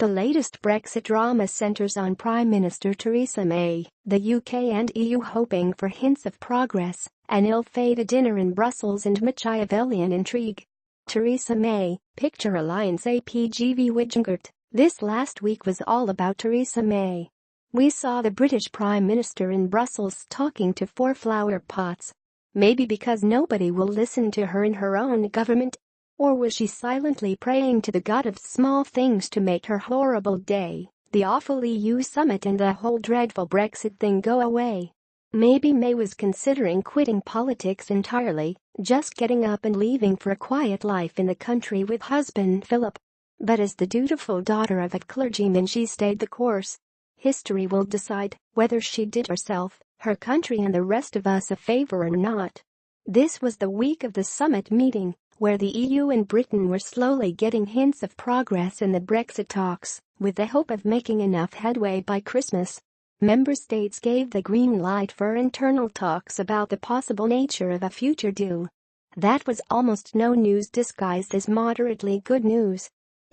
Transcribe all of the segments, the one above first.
The latest Brexit drama centres on Prime Minister Theresa May, the UK and EU hoping for hints of progress, an ill-fated dinner in Brussels and Machiavellian intrigue. Theresa May, Picture Alliance APGV Wijngaert. This last week was all about Theresa May. We saw the British Prime Minister in Brussels talking to 4 flower pots. Maybe because nobody will listen to her in her own government? Or was she silently praying to the god of small things to make her horrible day, the awful EU summit and the whole dreadful Brexit thing go away? Maybe May was considering quitting politics entirely, just getting up and leaving for a quiet life in the country with husband Philip. But as the dutiful daughter of a clergyman, she stayed the course. History will decide whether she did herself, her country and the rest of us a favor or not. This was the week of the summit meeting, where the EU and Britain were slowly getting hints of progress in the Brexit talks, with the hope of making enough headway by Christmas. Member states gave the green light for internal talks about the possible nature of a future deal. That was almost no news disguised as moderately good news.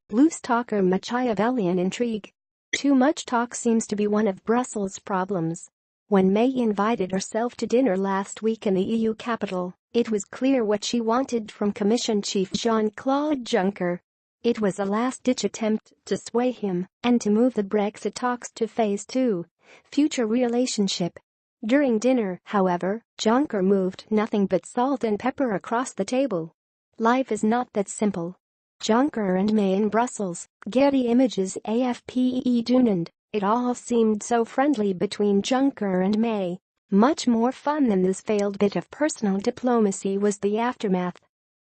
Loose talk or Machiavellian intrigue. Too much talk seems to be one of Brussels' problems. When May invited herself to dinner last week in the EU capital, it was clear what she wanted from Commission Chief Jean-Claude Juncker. It was a last-ditch attempt to sway him and to move the Brexit talks to phase 2, future relationship. During dinner, however, Juncker moved nothing but salt and pepper across the table. Life is not that simple. Juncker and May in Brussels, Getty Images AFP Dunand. It all seemed so friendly between Juncker and May. Much more fun than this failed bit of personal diplomacy was the aftermath.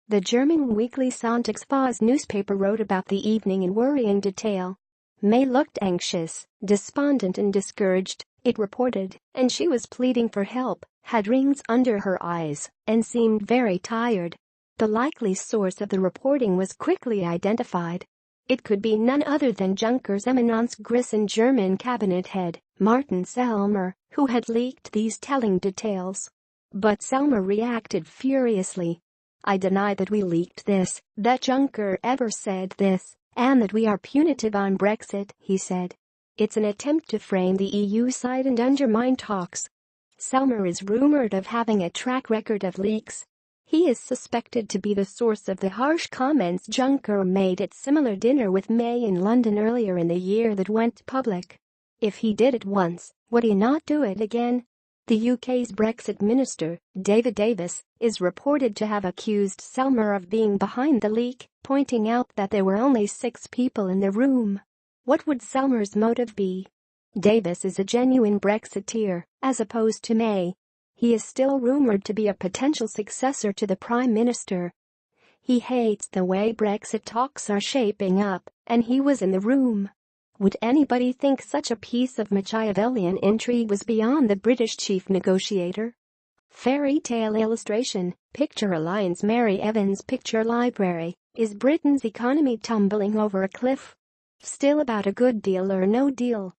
The German weekly Sonntagspost newspaper wrote about the evening in worrying detail. May looked anxious, despondent and discouraged, it reported, and she was pleading for help, had rings under her eyes, and seemed very tired. The likely source of the reporting was quickly identified. It could be none other than Juncker's Eminence Grisson German cabinet head, Martin Selmayr, who had leaked these telling details. But Selmayr reacted furiously. "I deny that we leaked this, that Juncker ever said this, and that we are punitive on Brexit," he said. "It's an attempt to frame the EU side and undermine talks." Selmayr is rumored of having a track record of leaks. He is suspected to be the source of the harsh comments Juncker made at similar dinner with May in London earlier in the year that went public. If he did it once, would he not do it again? The UK's Brexit minister, David Davis, is reported to have accused Selmayr of being behind the leak, pointing out that there were only 6 people in the room. What would Selmayr's motive be? Davis is a genuine Brexiteer, as opposed to May. He is still rumored to be a potential successor to the Prime Minister. He hates the way Brexit talks are shaping up, and he was in the room. Would anybody think such a piece of Machiavellian intrigue was beyond the British chief negotiator? Fairy tale illustration, Picture Alliance Mary Evans Picture Library. Is Britain's economy tumbling over a cliff? Still about a good deal or no deal?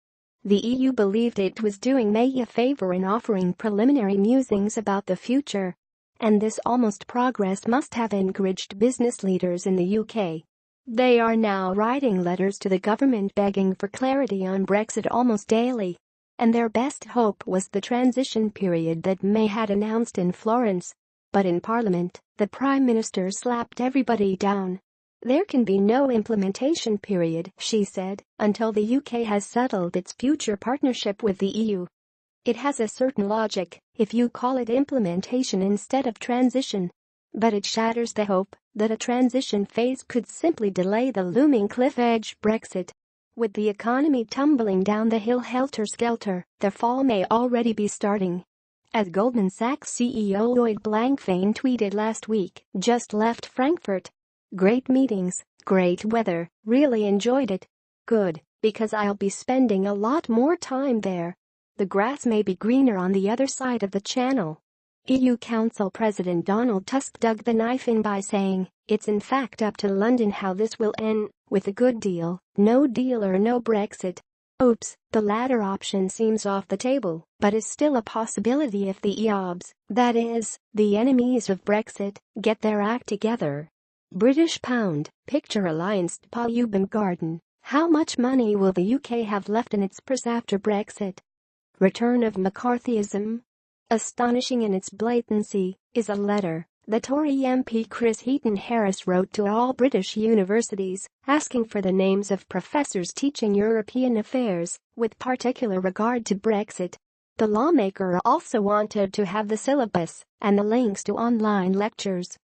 The EU believed it was doing May a favor in offering preliminary musings about the future. And this almost progress must have encouraged business leaders in the UK. They are now writing letters to the government begging for clarity on Brexit almost daily. And their best hope was the transition period that May had announced in Florence. But in Parliament, the Prime Minister slapped everybody down. "There can be no implementation period," she said, "until the UK has settled its future partnership with the EU." It has a certain logic if you call it implementation instead of transition. But it shatters the hope that a transition phase could simply delay the looming cliff-edge Brexit. With the economy tumbling down the hill helter-skelter, the fall may already be starting. As Goldman Sachs CEO Lloyd Blankfein tweeted last week, "Just left Frankfurt. Great meetings, great weather, really enjoyed it. Good, because I'll be spending a lot more time there. The grass may be greener on the other side of the channel." EU Council President Donald Tusk dug the knife in by saying, "It's in fact up to London how this will end, with a good deal, no deal or no Brexit." Oops, the latter option seems off the table, but is still a possibility if the EOBs, that is, the enemies of Brexit, get their act together. British pound, Picture Alliance Wijngaert. How much money will the UK have left in its purse after Brexit? Return of McCarthyism? Astonishing in its blatancy is a letter the Tory MP Chris Heaton-Harris wrote to all British universities, asking for the names of professors teaching European affairs, with particular regard to Brexit. The lawmaker also wanted to have the syllabus and the links to online lectures.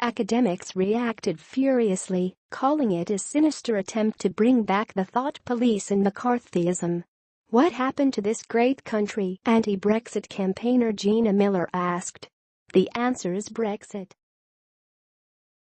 Academics reacted furiously, calling it a sinister attempt to bring back the thought police and McCarthyism. What happened to this great country? Anti-Brexit campaigner Gina Miller asked. The answer is Brexit.